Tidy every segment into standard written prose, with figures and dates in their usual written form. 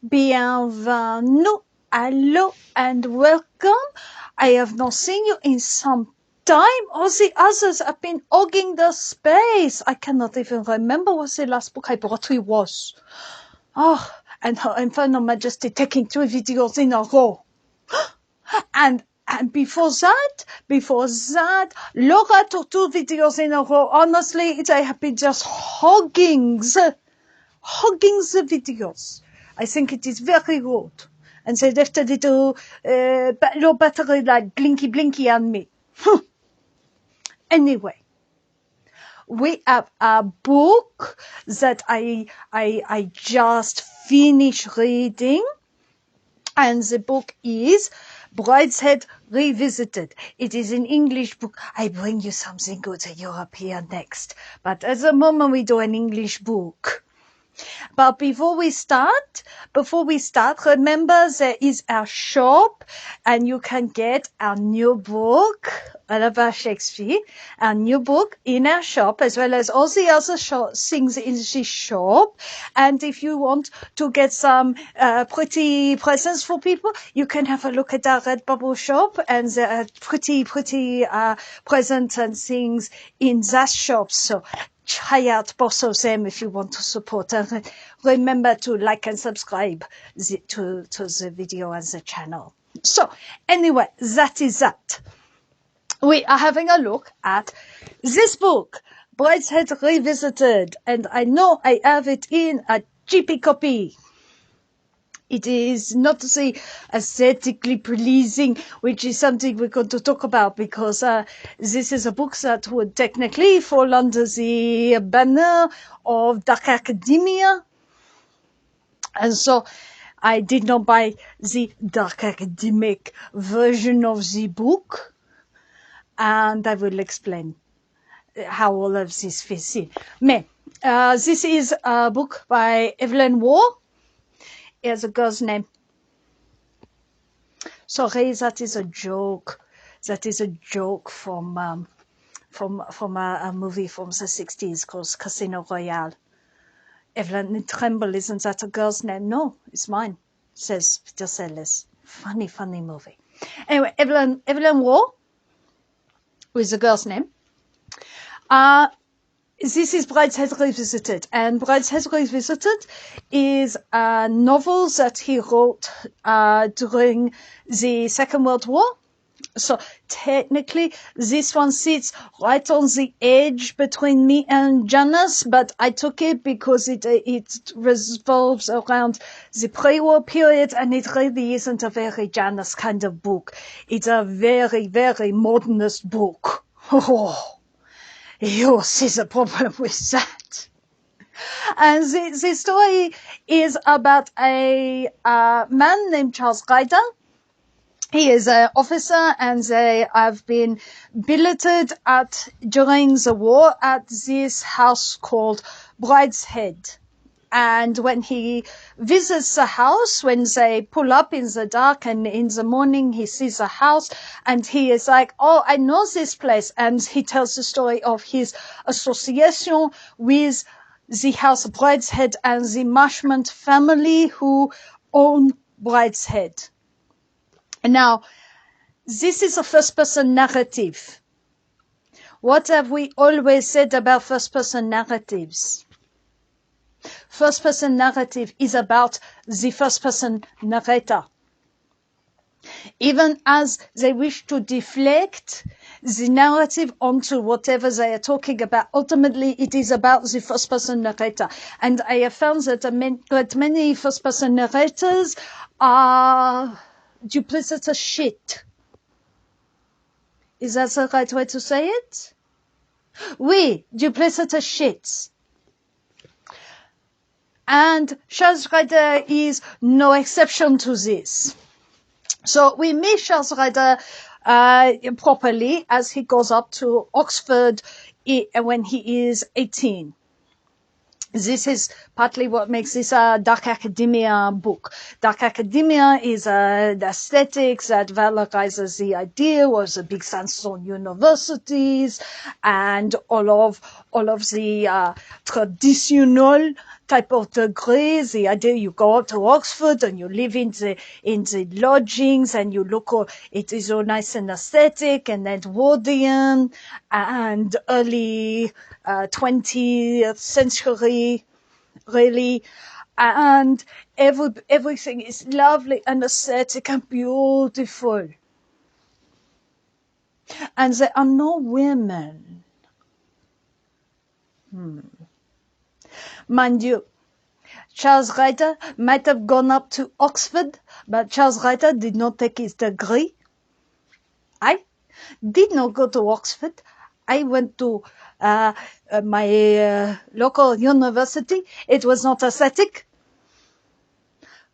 Bienvenue, hello, and welcome. I have not seen you in some time. All the others have been hogging the space. I cannot even remember what the last book I brought you was. Oh, and Her Infernal Majesty taking 2 videos in a row. And before that, Laura took 2 videos in a row. Honestly, they have been just hogging the videos. I think it is very good. And they left a little low battery like blinky on me. Anyway, we have a book that I just finished reading, and the book is Brideshead Revisited. It is an English book. I bring you something good to European next, but at the moment we do an English book. But before we start, remember there is our shop, and you can get our new book, all about Shakespeare, our new book in our shop, as well as all the other things in the shop. And if you want to get some pretty presents for people, you can have a look at our Redbubble shop, and there are pretty presents and things in that shop. So try out both of them if you want to support. And remember to like and subscribe to the video and the channel. So anyway, that is that. We are having a look at this book, Brideshead Revisited, and I know I have it in a cheapy copy. It is not the aesthetically pleasing, which is something we're going to talk about, because this is a book that would technically fall under the banner of dark academia. And so I did not buy the dark academic version of the book. And I will explain how all of this fits in. This is a book by Evelyn Waugh. Here's a girl's name. Sorry, that is a joke. That is a joke from a movie from the 60s called Casino Royale. Evelyn Tremble, isn't that a girl's name? No, it's mine, says Peter Sellers. Funny movie. Anyway, Evelyn Waugh with the girl's name. This is Brideshead Revisited, and Brideshead Revisited is a novel that he wrote during the Second World War. So technically, this one sits right on the edge between me and Janus, but I took it because it revolves around the pre-war period, and it really isn't a very Janus kind of book. It's a very, very modernist book. Oh. You see the problem with that. And the story is about a man named Charles Ryder. He is an officer, and they have been billeted during the war at this house called Brideshead. And when he visits the house, when they pull up in the dark and in the morning, he sees the house and he is like, oh, I know this place. And he tells the story of his association with the house Brideshead and the Marshman family who own Brideshead. Now, this is a first-person narrative. What have we always said about first-person narratives? First-person narrative is about the first-person narrator. Even as they wish to deflect the narrative onto whatever they are talking about, ultimately it is about the first-person narrator. And I have found that many first-person narrators are duplicitous shit. Is that the right way to say it? Oui, duplicitous shits. And Charles Ryder is no exception to this. So we meet Charles Ryder properly as he goes up to Oxford when he is 18. This is partly what makes this a dark academia book. Dark academia is an aesthetic that valorizes the idea of the big sandstone universities and all of the traditional type of degree, the idea you go up to Oxford and you live in the lodgings and you look, it is all nice and aesthetic and Edwardian and early 20th century, really. And everything is lovely and aesthetic and beautiful. And there are no women. Mind you, Charles Reiter might have gone up to Oxford, but Charles Reiter did not take his degree. I did not go to Oxford. I went to my local university. It was not aesthetic.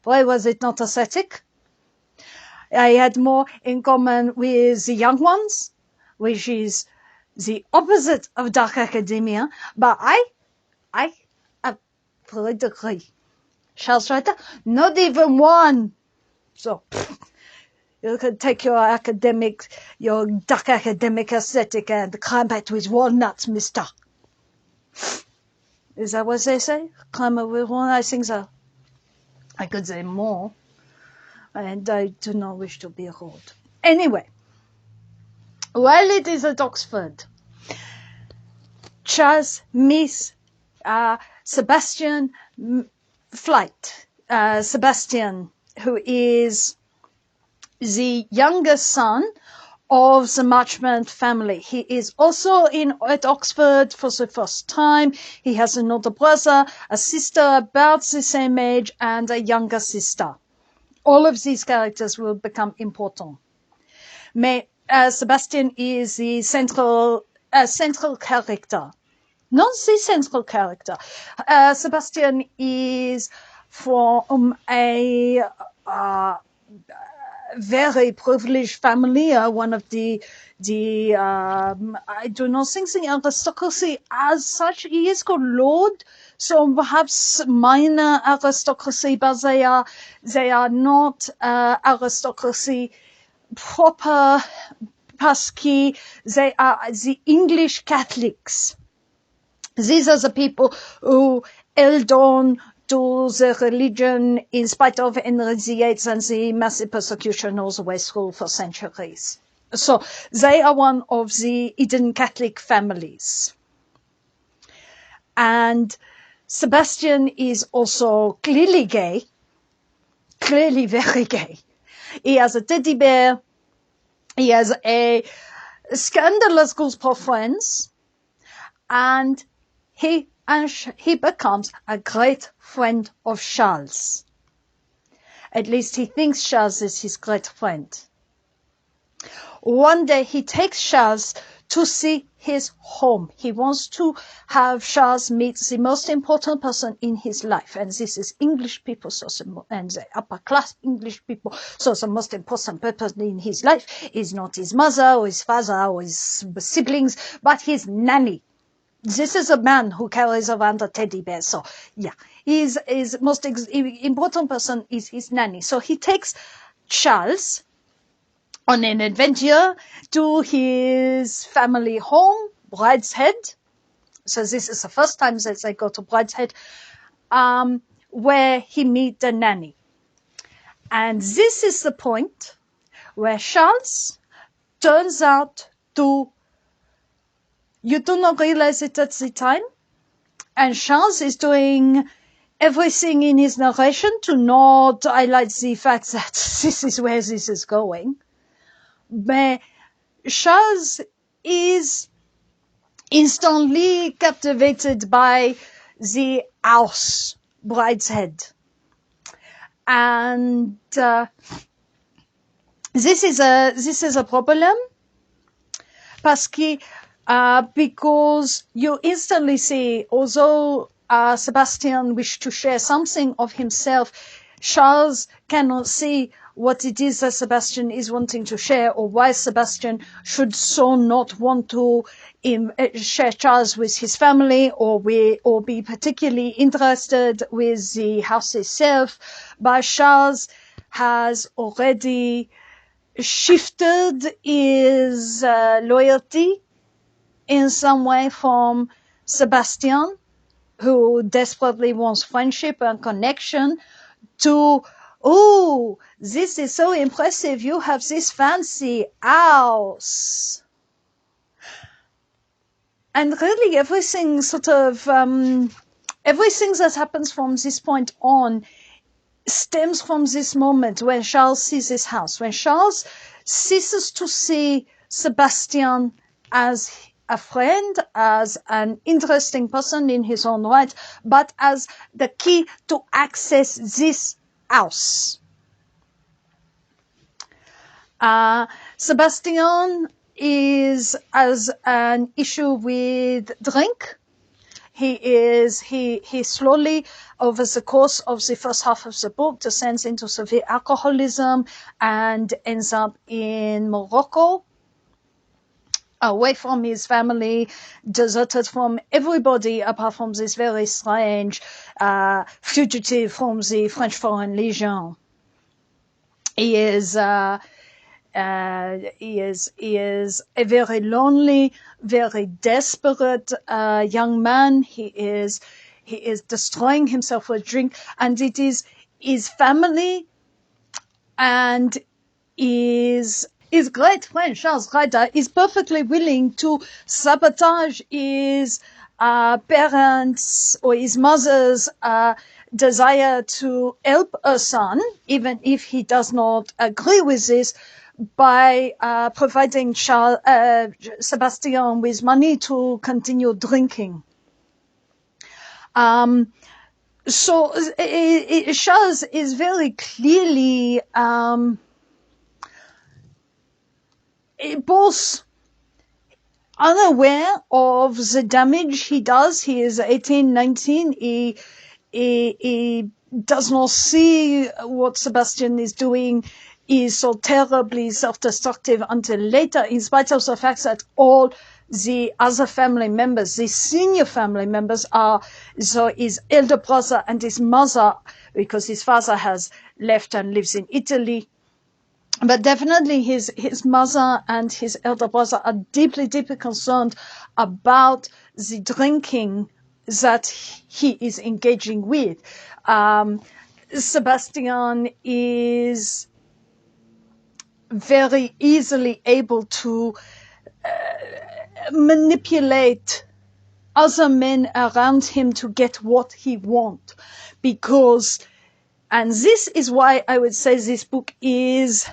Why was it not aesthetic? I had more in common with the young ones, which is the opposite of dark academia, but I have a degree. Charles Reiter, not even one. So, you can take your dark academic aesthetic and cram it with walnuts, mister. Is that what they say? Cram it with walnuts? I think so. I could say more. And I do not wish to be rude. Anyway, while it is at Oxford, Charles meets Sebastian Flight. Sebastian, who is the younger son of the Marchmont family. He is also at Oxford for the first time. He has an older brother, a sister about the same age, and a younger sister. All of these characters will become important. Sebastian is the central character. Not the central character. Sebastian is from a very privileged family, one of the I do not think the aristocracy as such. He is called Lord, so perhaps minor aristocracy, but they are not aristocracy proper, Pasky. They are the English Catholics. These are the people who held on to the religion in spite of Henry VIII and the massive persecution all the way through for centuries. So they are one of the hidden Catholic families. And Sebastian is also clearly gay, clearly very gay. He has a teddy bear. He has a scandalous group of friends. And he becomes a great friend of Charles. At least he thinks Charles is his great friend. One day he takes Charles to see his home. He wants to have Charles meet the most important person in his life. And this is English people, and the upper class English people. So the most important person in his life is not his mother or his father or his siblings, but his nanny. This is a man who carries around a teddy bear. So, yeah, his most important person is his nanny. So he takes Charles on an adventure to his family home, Brideshead. So this is the first time that they go to Brideshead, where he meets the nanny. And this is the point where Charles turns out to, you do not realize it at the time, and Charles is doing everything in his narration to not highlight the fact that this is where this is going. But Charles is instantly captivated by the house, Brideshead. And this is a problem because you instantly see, although Sebastian wished to share something of himself, Charles cannot see what it is that Sebastian is wanting to share, or why Sebastian should so not want to share Charles with his family, or be particularly interested with the house itself. But Charles has already shifted his loyalty in some way from Sebastian, who desperately wants friendship and connection, to, oh, this is so impressive, you have this fancy house. And really everything sort of, everything that happens from this point on stems from this moment when Charles sees his house, when Charles ceases to see Sebastian as a friend, as an interesting person in his own right, but as the key to access this house. Sebastian has an issue with drink. He slowly, over the course of the first half of the book, descends into severe alcoholism and ends up in Morocco, away from his family, deserted from everybody apart from this very strange fugitive from the French Foreign Legion. He is a very lonely, very desperate young man. He is destroying himself with drink, and it is his family and his great friend Charles Ryder is perfectly willing to sabotage his parents or his mother's desire to help her son, even if he does not agree with this, by providing Sebastian with money to continue drinking. So Charles is very clearly both unaware of the damage he does. He is 18, 19. He does not see what Sebastian is doing is so terribly self-destructive until later, in spite of the fact that all the other family members, the senior family members, are so his elder brother and his mother, because his father has left and lives in Italy. But definitely his mother and his elder brother are deeply, deeply concerned about the drinking that he is engaging with. Sebastian is very easily able to manipulate other men around him to get what he wants. Because, and this is why I would say this book is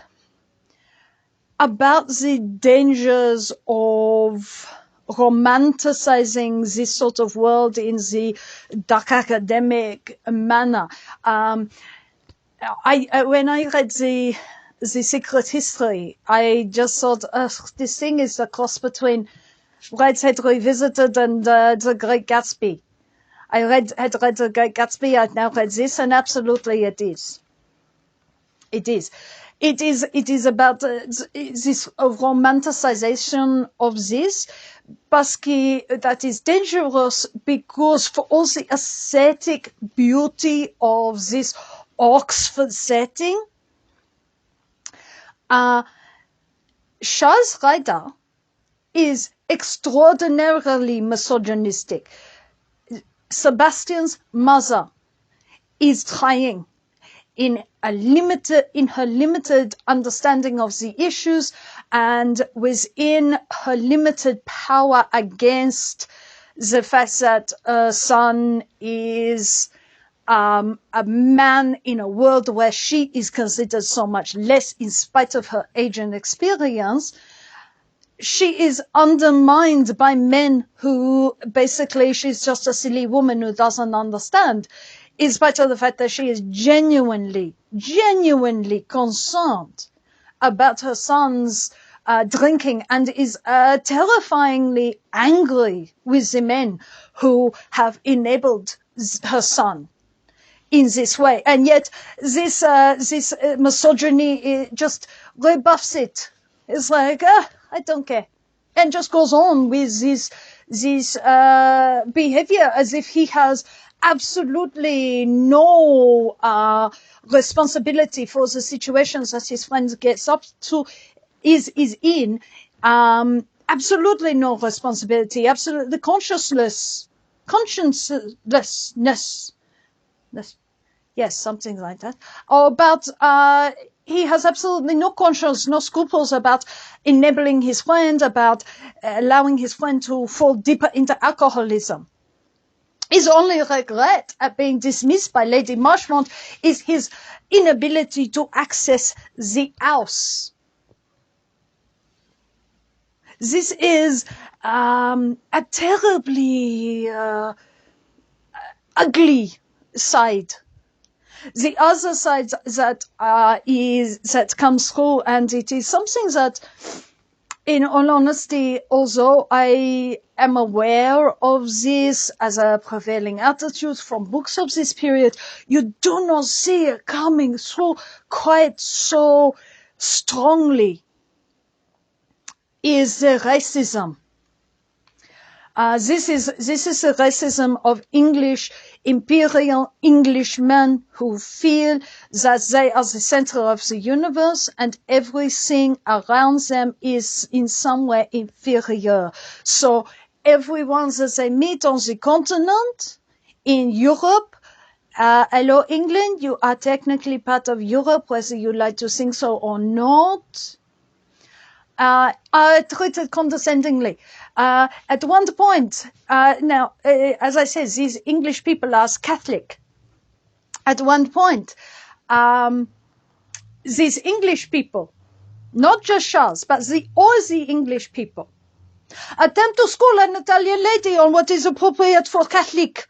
about the dangers of romanticizing this sort of world in the dark academic manner. When I read the Secret History, I just thought, this thing is a cross between Brideshead Revisited and The Great Gatsby. I had read The Great Gatsby, I've now read this, and absolutely it is. It is. It is about this romanticization of this, that is dangerous because for all the aesthetic beauty of this Oxford setting, Charles Ryder is extraordinarily misogynistic. Sebastian's mother is trying in her limited understanding of the issues and within her limited power against the fact that her son is a man in a world where she is considered so much less in spite of her age and experience. She is undermined by men who basically, she's just a silly woman who doesn't understand, in spite of the fact that she is genuinely concerned about her son's drinking and is terrifyingly angry with the men who have enabled her son in this way. And yet this misogyny just rebuffs it. It's like, I don't care. And just goes on with this behavior as if he has absolutely no responsibility for the situations that his friend gets up to, is in. Absolutely no responsibility, absolutely conscienceless consciencelessness. Yes, something like that. Or about he has absolutely no conscience, no scruples about enabling his friend, about allowing his friend to fall deeper into alcoholism. His only regret at being dismissed by Lady Marchmont is his inability to access the house. This is a terribly ugly side. The other side that comes through, and it is something that, in all honesty, although I am aware of this as a prevailing attitude from books of this period, you do not see it coming through quite so strongly, is the racism. This is the racism of imperial Englishmen who feel that they are the center of the universe and everything around them is in some way inferior. So everyone that they meet on the continent, in Europe, hello England, you are technically part of Europe, whether you like to think so or not, are treated condescendingly. At one point, now, as I said, these English people are Catholic. At one point, these English people, not just Charles, but all the English people, attempt to school an Italian lady on what is appropriate for Catholic.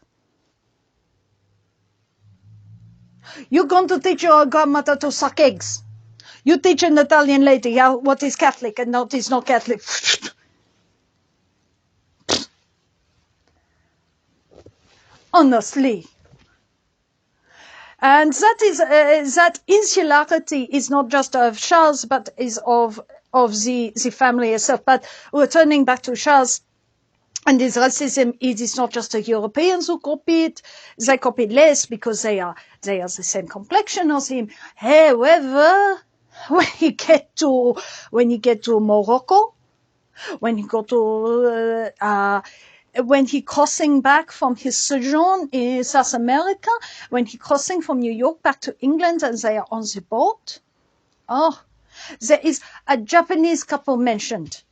You're going to teach your grandmother to suck eggs. You teach an Italian lady what is Catholic and what is not Catholic. Honestly. And that is that insularity is not just of Charles, but is of the family itself. But returning back to Charles and his racism, it is not just the Europeans who copy it. They copy less because they are the same complexion as him. However, when you get to Morocco, when you go to when he crossing back from his sojourn in South America, when he crossing from New York back to England and they are on the boat, there is a Japanese couple mentioned.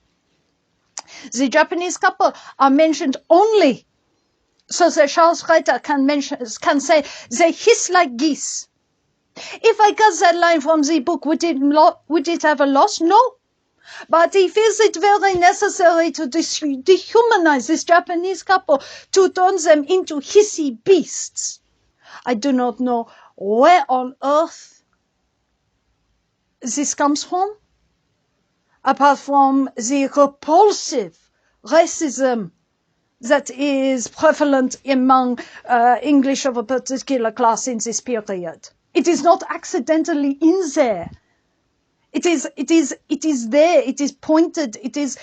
The Japanese couple are mentioned only so that Charles Reiter can say they hiss like geese. If I cut that line from the book, would it have a loss? No. But he feels it very necessary to dehumanize this Japanese couple, to turn them into hissy beasts. I do not know where on earth this comes from, apart from the repulsive racism that is prevalent among English of a particular class in this period. It is not accidentally in there. It is there. It is pointed. It is.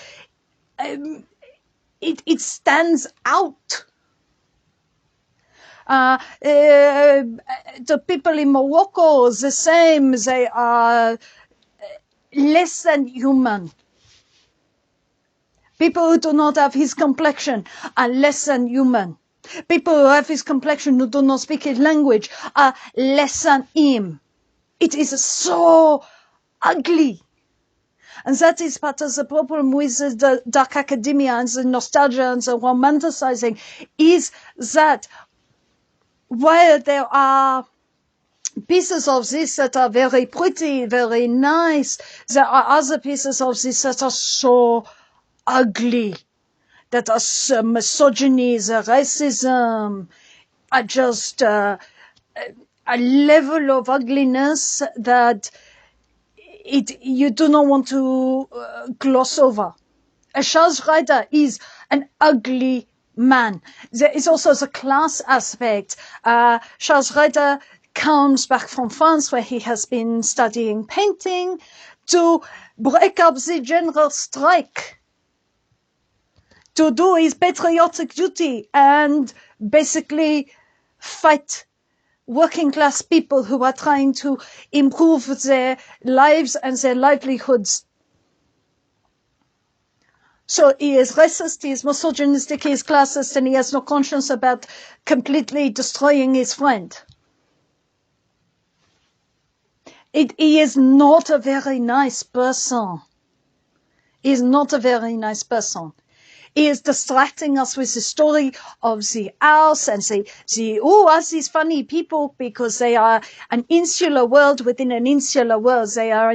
It stands out. The people in Morocco, the same. They are less than human. People who do not have his complexion are less than human. People who have his complexion who do not speak his language are less than him. It is so ugly. And that is part of the problem with the dark academia and the nostalgia and the romanticizing, is that while there are pieces of this that are very pretty, very nice, there are other pieces of this that are so ugly, that are misogyny, the racism, are just a level of ugliness that you do not want to gloss over. Charles Reiter is an ugly man. There is also the class aspect. Charles Reiter comes back from France, where he has been studying painting, to break up the general strike, to do his patriotic duty and basically fight working class people who are trying to improve their lives and their livelihoods. So he is racist, he is misogynistic, he is classist, and he has no conscience about completely destroying his friend. He is not a very nice person. He is not a very nice person. He is distracting us with the story of the house and us these funny people because they are an insular world within an insular world. They are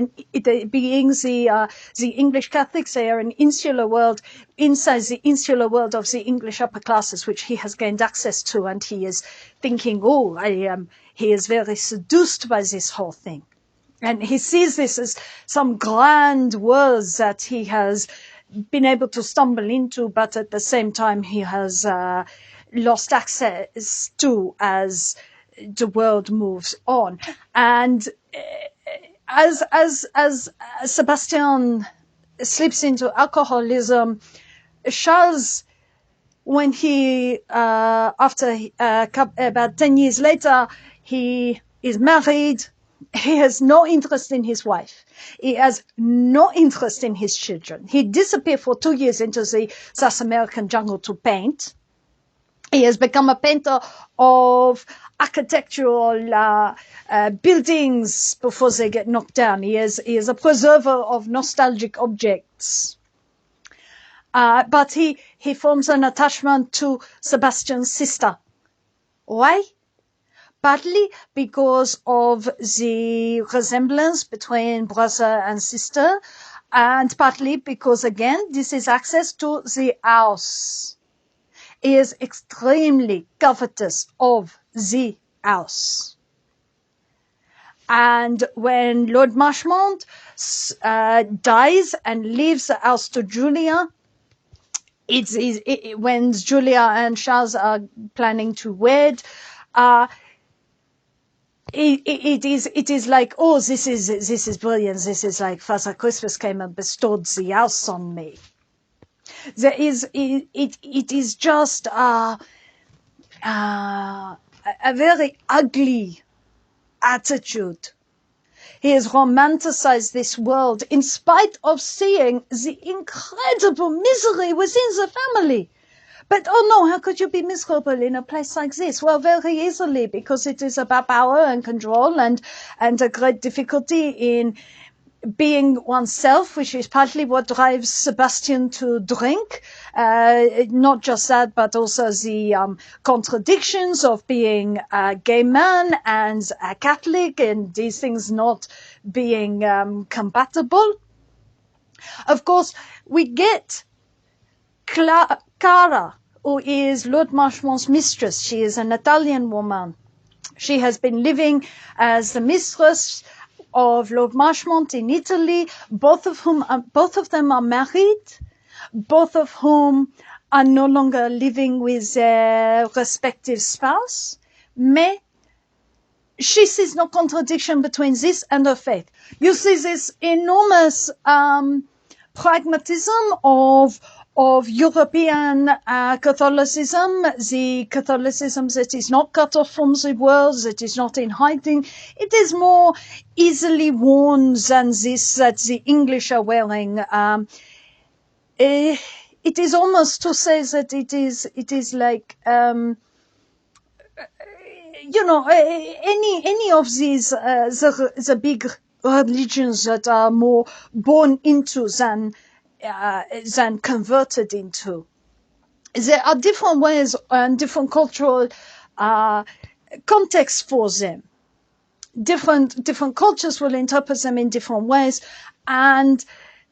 being the English Catholics. They are an insular world inside the insular world of the English upper classes, which he has gained access to, and he is thinking, he is very seduced by this whole thing. And he sees this as some grand words that he has been able to stumble into, but at the same time he has lost access to as the world moves on. And as Sebastian slips into alcoholism, Charles, when he after about 10 years later, he is married. He has no interest in his wife. He has no interest in his children. He disappeared for 2 years into the South American jungle to paint. He has become a painter of architectural buildings before they get knocked down. He is a preserver of nostalgic objects. But he forms an attachment to Sebastian's sister. Why? Partly because of the resemblance between brother and sister, and partly because, again, this is access to the house. He is extremely covetous of the house. And when Lord Marchmont dies and leaves the house to Julia, when Julia and Charles are planning to wed, it is like, oh, this is brilliant. This is like Father Christmas came and bestowed the house on me. It is just a very ugly attitude. He has romanticized this world in spite of seeing the incredible misery within the family. But, oh no, how could you be miserable in a place like this? Well, very easily, because it is about power and control and a great difficulty in being oneself, which is partly what drives Sebastian to drink. Not just that, but also the contradictions of being a gay man and a Catholic, and these things not being compatible. Of course, we get Cara, who is Lord Marchmont's mistress. She is an Italian woman. She has been living as the mistress of Lord Marchmont in Italy. Both of them are married. Both of whom are no longer living with their respective spouse. Mais she sees no contradiction between this and her faith. You see this enormous pragmatism of European Catholicism, the Catholicism that is not cut off from the world, that is not in hiding. It is more easily worn than this that the English are wearing. It is almost to say that it is like, any of these, the big religions that are more born into than converted into. There are different ways and different cultural contexts for them. Different cultures will interpret them in different ways, and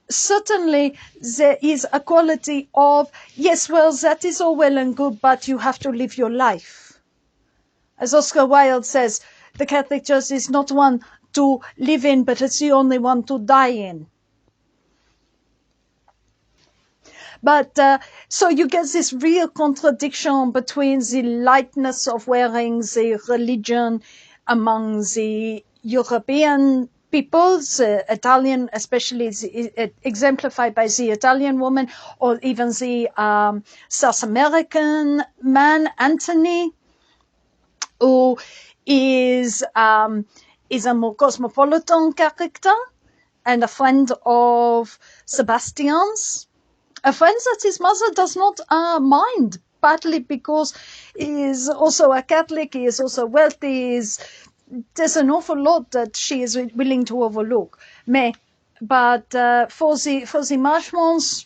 certainly there is a quality of, yes, well, that is all well and good, but you have to live your life. As Oscar Wilde says, the Catholic Church is not one to live in, but it's the only one to die in. But so you get this real contradiction between the lightness of wearing the religion among the European peoples, Italian, especially exemplified by the Italian woman, or even the South American man, Anthony, who is a more cosmopolitan character and a friend of Sebastian's. a friend that his mother does not mind, partly because he is also a Catholic, he is also wealthy, there's an awful lot that she is willing to overlook. But for the Marshmalls,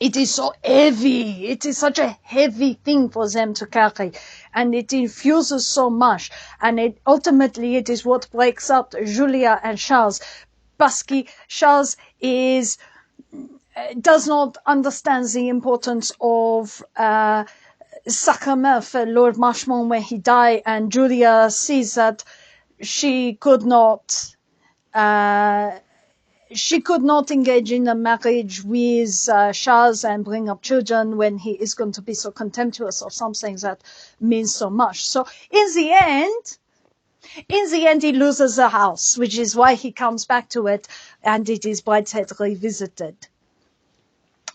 it is so heavy. It is such a heavy thing for them to carry, and it infuses so much. And ultimately, it is what breaks up Julia and Charles. Parce Charles does not understand the importance of sacrament for Lord Marshmoon when he died, and Julia sees that she could not engage in a marriage with Charles and bring up children when he is going to be so contemptuous of something that means so much. So in the end, he loses the house, which is why he comes back to it, and it is Brideshead Revisited.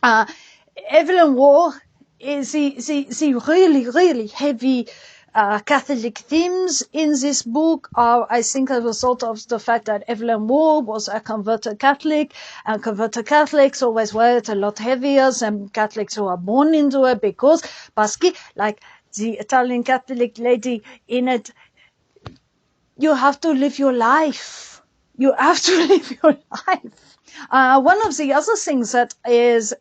Evelyn Waugh is the really, really heavy Catholic themes in this book are, I think, a result of the fact that Evelyn Waugh was a converted Catholic, and converted Catholics always wear it a lot heavier than Catholics who are born into it, because, like the Italian Catholic lady in it, you have to live your life. You have to live your life. One of the other things that is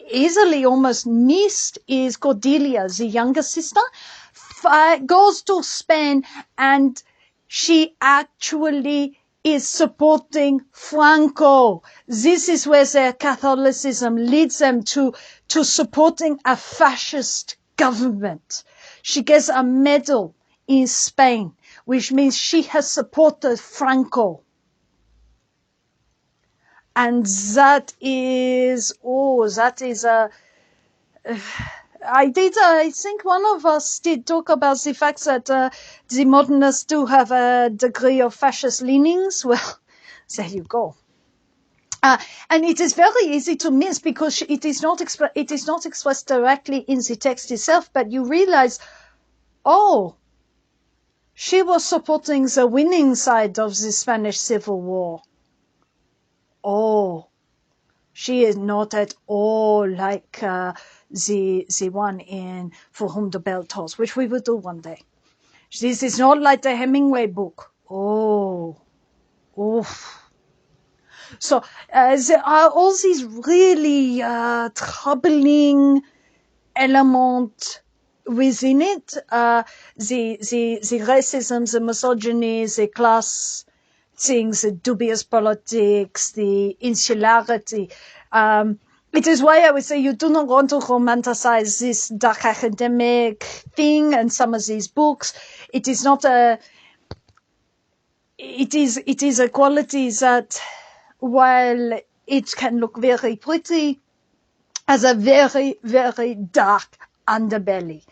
easily almost missed is Cordelia, the younger sister, goes to Spain, and she actually is supporting Franco. This is where their Catholicism leads them to supporting a fascist government. She gets a medal in Spain, which means she has supported Franco. And I think one of us did talk about the fact that the modernists do have a degree of fascist leanings. Well, there you go. And it is very easy to miss because it is not expressed directly in the text itself, but you realize, she was supporting the winning side of the Spanish Civil War. She is not at all like the one in For Whom the Bell Tolls, which we will do one day. This is not like the Hemingway book. So there are all these really troubling elements within it. The racism, the misogyny, the class things, the dubious politics, the insularity. It is why I would say you do not want to romanticize this dark academic thing and some of these books. It is not it is a quality that, while it can look very pretty, has a very, very dark underbelly.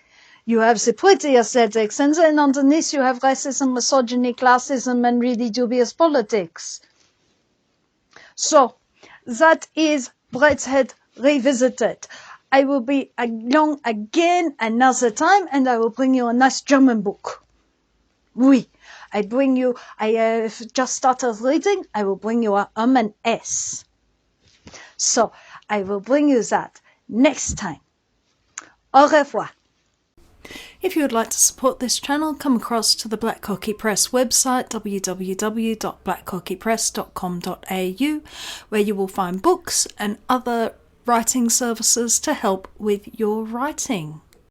You have the pretty aesthetics, and then underneath you have racism, misogyny, classism, and really dubious politics. So, that is Brideshead Revisited. I will be along again another time, and I will bring you a nice German book. Oui. I have just started reading, I will bring you a and S. So, I will bring you that next time. Au revoir. If you would like to support this channel, come across to the Black Cockie Press website, www.blackcockiepress.com.au, where you will find books and other writing services to help with your writing.